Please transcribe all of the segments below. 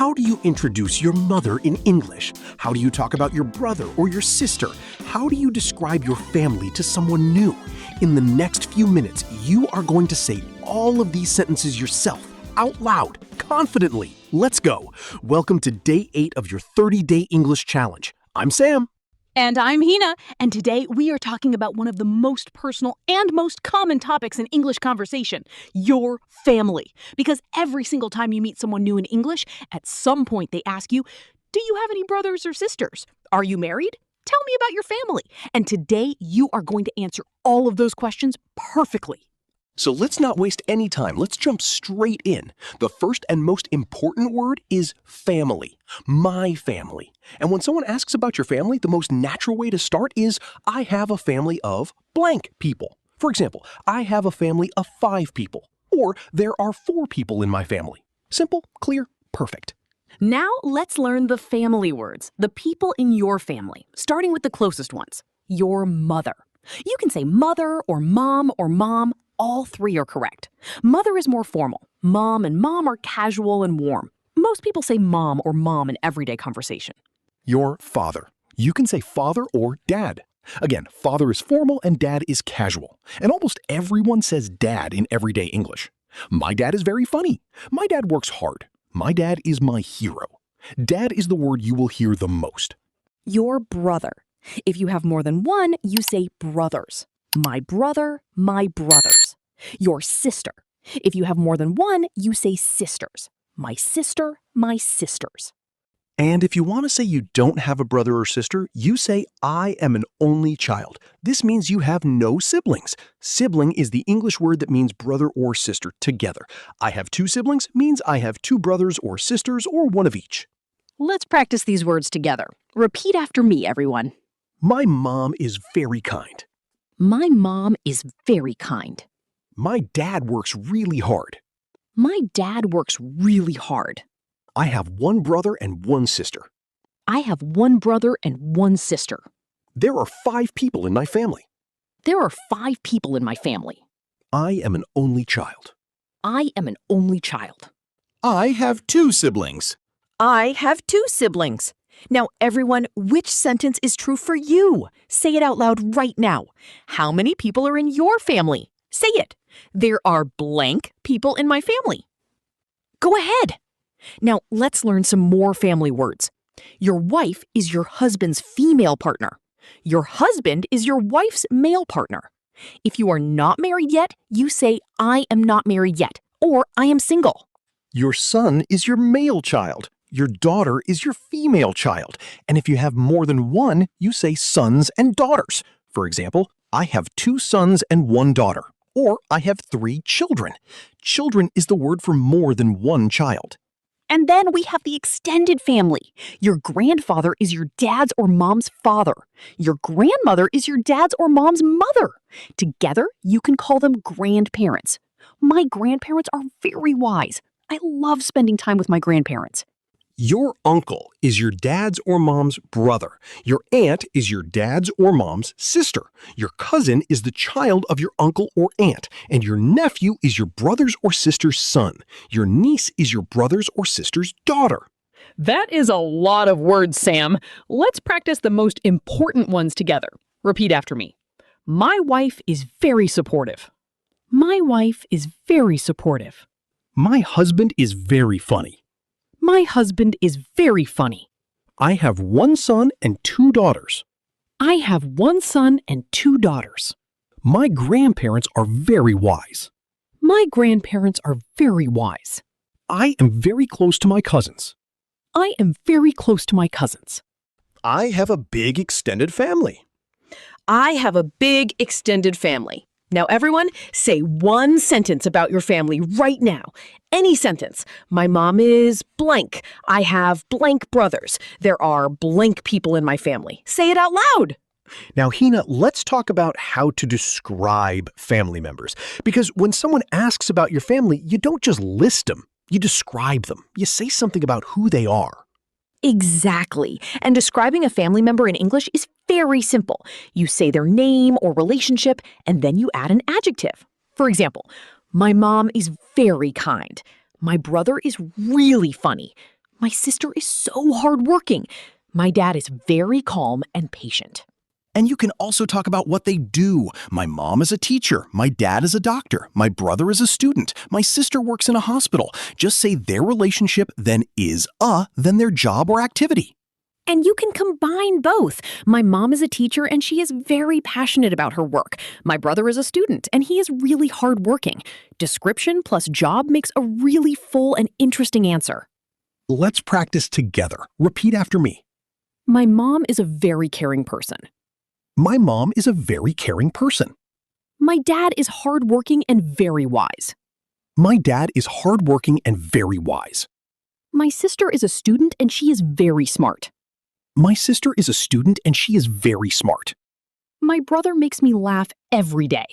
How do you introduce your mother in English? How do you talk about your brother or your sister? How do you describe your family to someone new? In the next few minutes, you are going to say all of these sentences yourself, out loud, confidently. Let's go. Welcome to Day 8 of your 30-Day English Challenge. I'm Sam. And I'm Hina, and today we are talking about one of the most personal and most common topics in English conversation, your family. Because every single time you meet someone new in English, at some point they ask you, do you have any brothers or sisters? Are you married? Tell me about your family. And today you are going to answer all of those questions perfectly. So let's not waste any time. Let's jump straight in. The first and most important word is family. My family. And when someone asks about your family, the most natural way to start is, I have a family of blank people. For example, I have a family of 5 people. Or there are 4 people in my family. Simple, clear, perfect. Now let's learn the family words, the people in your family, starting with the closest ones, your mother. You can say mother or mom. All 3 are correct. Mother is more formal. Mom and mom are casual and warm. Most people say mom or mom in everyday conversation. Your father. You can say father or dad. Again, father is formal and dad is casual. And almost everyone says dad in everyday English. My dad is very funny. My dad works hard. My dad is my hero. Dad is the word you will hear the most. Your brother. If you have more than one, you say brothers. My brother, my brothers. Your sister. If you have more than one, you say sisters. My sister, my sisters. And if you want to say you don't have a brother or sister, you say, I am an only child. This means you have no siblings. Sibling is the English word that means brother or sister together. I have 2 siblings means I have 2 brothers or sisters or one of each. Let's practice these words together. Repeat after me, everyone. My mom is very kind. My mom is very kind. My dad works really hard. My dad works really hard. I have 1 brother and 1 sister. I have 1 brother and 1 sister. There are 5 people in my family. There are 5 people in my family. I am an only child. I am an only child. I have 2 siblings. I have 2 siblings. Now, everyone, which sentence is true for you? Say it out loud right now. How many people are in your family? Say it. There are blank people in my family. Go ahead. Now, let's learn some more family words. Your wife is your husband's female partner. Your husband is your wife's male partner. If you are not married yet, you say, I am not married yet, or I am single. Your son is your male child. Your daughter is your female child. And if you have more than one, you say sons and daughters. For example, I have 2 sons and 1 daughter. Or I have 3 children. Children is the word for more than 1 child. And then we have the extended family. Your grandfather is your dad's or mom's father. Your grandmother is your dad's or mom's mother. Together, you can call them grandparents. My grandparents are very wise. I love spending time with my grandparents. Your uncle is your dad's or mom's brother. Your aunt is your dad's or mom's sister. Your cousin is the child of your uncle or aunt. And your nephew is your brother's or sister's son. Your niece is your brother's or sister's daughter. That is a lot of words, Sam. Let's practice the most important ones together. Repeat after me. My wife is very supportive. My wife is very supportive. My husband is very funny. My husband is very funny. I have 1 son and 2 daughters. I have 1 son and 2 daughters. My grandparents are very wise. My grandparents are very wise. I am very close to my cousins. I am very close to my cousins. I have a big extended family. I have a big extended family. Now, everyone, say 1 sentence about your family right now. Any sentence. My mom is blank. I have blank brothers. There are blank people in my family. Say it out loud. Now, Hina, let's talk about how to describe family members. Because when someone asks about your family, you don't just list them. You describe them. You say something about who they are. Exactly. And describing a family member in English is very simple. You say their name or relationship, and then you add an adjective. For example, my mom is very kind. My brother is really funny. My sister is so hardworking. My dad is very calm and patient. And you can also talk about what they do. My mom is a teacher. My dad is a doctor. My brother is a student. My sister works in a hospital. Just say their relationship, then then their job or activity. And you can combine both. My mom is a teacher and she is very passionate about her work. My brother is a student and he is really hardworking. Description plus job makes a really full and interesting answer. Let's practice together. Repeat after me. My mom is a very caring person. My mom is a very caring person. My dad is hardworking and very wise. My dad is hardworking and very wise. My sister is a student and she is very smart. My sister is a student and she is very smart. My brother makes me laugh every day.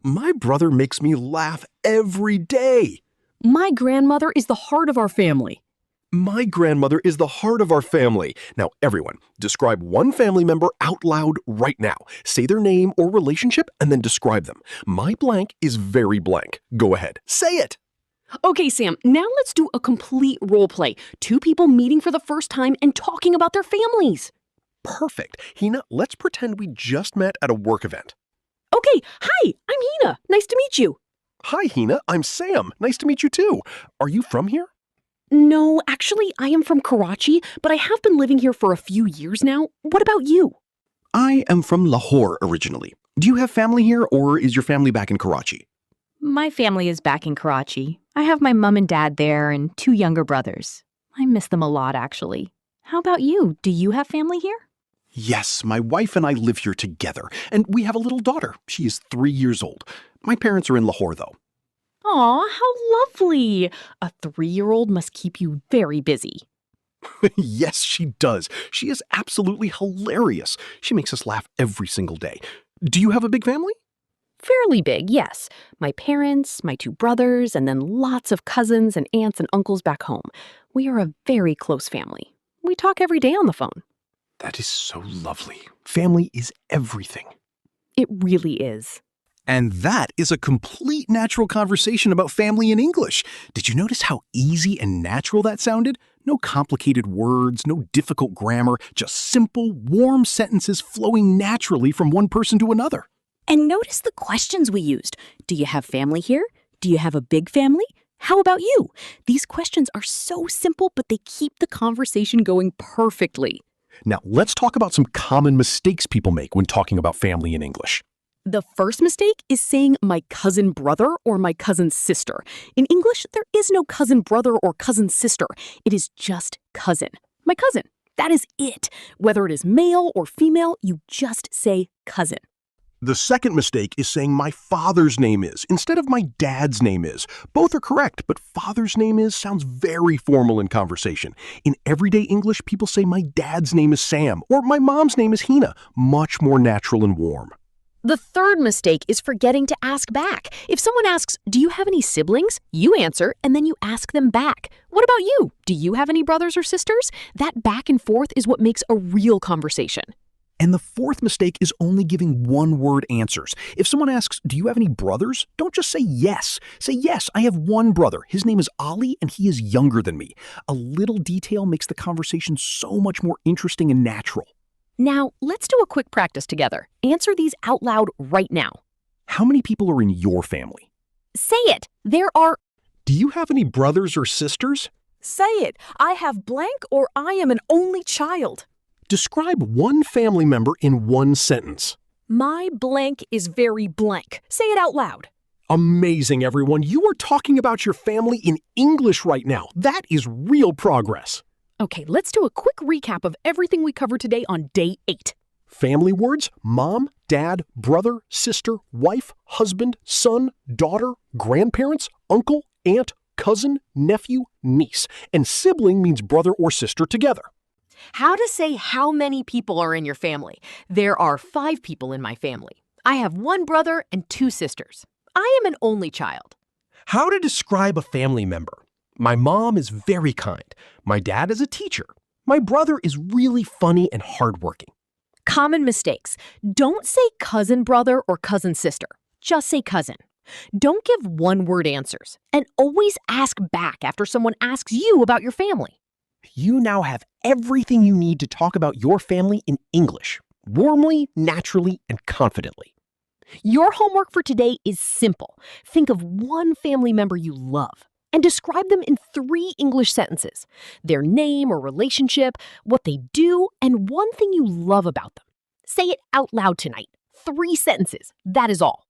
My brother makes me laugh every day. My grandmother is the heart of our family. My grandmother is the heart of our family. Now, everyone, describe one family member out loud right now. Say their name or relationship and then describe them. My blank is very blank. Go ahead. Say it. Okay, Sam, now let's do a complete role play. Two people meeting for the first time and talking about their families. Perfect. Hina, let's pretend we just met at a work event. Okay, hi, I'm Hina. Nice to meet you. Hi, Hina. I'm Sam. Nice to meet you too. Are you from here? No, actually, I am from Karachi, but I have been living here for a few years now. What about you? I am from Lahore originally. Do you have family here or is your family back in Karachi? My family is back in Karachi. I have my mom and dad there and two younger brothers. I miss them a lot, actually. How about you? Do you have family here? Yes, my wife and I live here together, and we have a little daughter. She is 3 years old. My parents are in Lahore, though. Aw, how lovely. A 3-year-old must keep you very busy. Yes, she does. She is absolutely hilarious. She makes us laugh every single day. Do you have a big family? Fairly big, yes. My parents, my 2 brothers, and then lots of cousins and aunts and uncles back home. We are a very close family. We talk every day on the phone. That is so lovely. Family is everything. It really is. And that is a complete natural conversation about family in English. Did you notice how easy and natural that sounded? No complicated words, no difficult grammar, just simple, warm sentences flowing naturally from one person to another. And notice the questions we used. Do you have family here? Do you have a big family? How about you? These questions are so simple, but they keep the conversation going perfectly. Now, let's talk about some common mistakes people make when talking about family in English. The first mistake is saying my cousin brother or my cousin sister. In English, there is no cousin brother or cousin sister. It is just cousin. My cousin. That is it. Whether it is male or female, you just say cousin. The second mistake is saying my father's name is instead of my dad's name is. Both are correct, but father's name is sounds very formal in conversation. In everyday English, people say my dad's name is Sam or my mom's name is Hina. Much more natural and warm. The third mistake is forgetting to ask back. If someone asks, do you have any siblings? You answer, and then you ask them back. What about you? Do you have any brothers or sisters? That back and forth is what makes a real conversation. And the fourth mistake is only giving one-word answers. If someone asks, do you have any brothers? Don't just say yes. Say, yes, I have one brother. His name is Ali, and he is younger than me. A little detail makes the conversation so much more interesting and natural. Now, let's do a quick practice together. Answer these out loud right now. How many people are in your family? Say it. There are... Do you have any brothers or sisters? Say it. I have blank or I am an only child. Describe one family member in one sentence. My blank is very blank. Say it out loud. Amazing, everyone. You are talking about your family in English right now. That is real progress. Okay, let's do a quick recap of everything we covered today on day 8. Family words: mom, dad, brother, sister, wife, husband, son, daughter, grandparents, uncle, aunt, cousin, nephew, niece. And sibling means brother or sister together. How to say how many people are in your family. There are 5 people in my family. I have 1 brother and 2 sisters. I am an only child. How to describe a family member. My mom is very kind. My dad is a teacher. My brother is really funny and hardworking. Common mistakes. Don't say cousin brother or cousin sister. Just say cousin. Don't give one-word answers. And always ask back after someone asks you about your family. You now have everything you need to talk about your family in English, warmly, naturally, and confidently. Your homework for today is simple. Think of one family member you love and describe them in 3 English sentences: their name or relationship, what they do, and one thing you love about them. Say it out loud tonight. 3 sentences. That is all.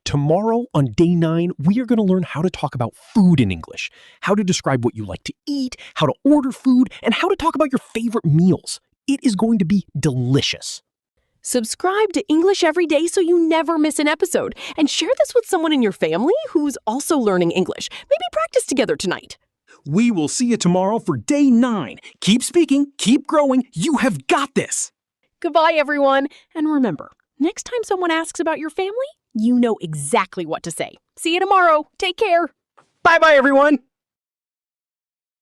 Tomorrow, on day 9, we are going to learn how to talk about food in English, how to describe what you like to eat, how to order food, and how to talk about your favorite meals. It is going to be delicious. Subscribe to English Every Day so you never miss an episode, and share this with someone in your family who's also learning English. Maybe practice together tonight. We will see you tomorrow for day 9. Keep speaking, keep growing. You have got this. Goodbye, everyone. And remember, next time someone asks about your family, you know exactly what to say. See you tomorrow. Take care. Bye-bye, everyone.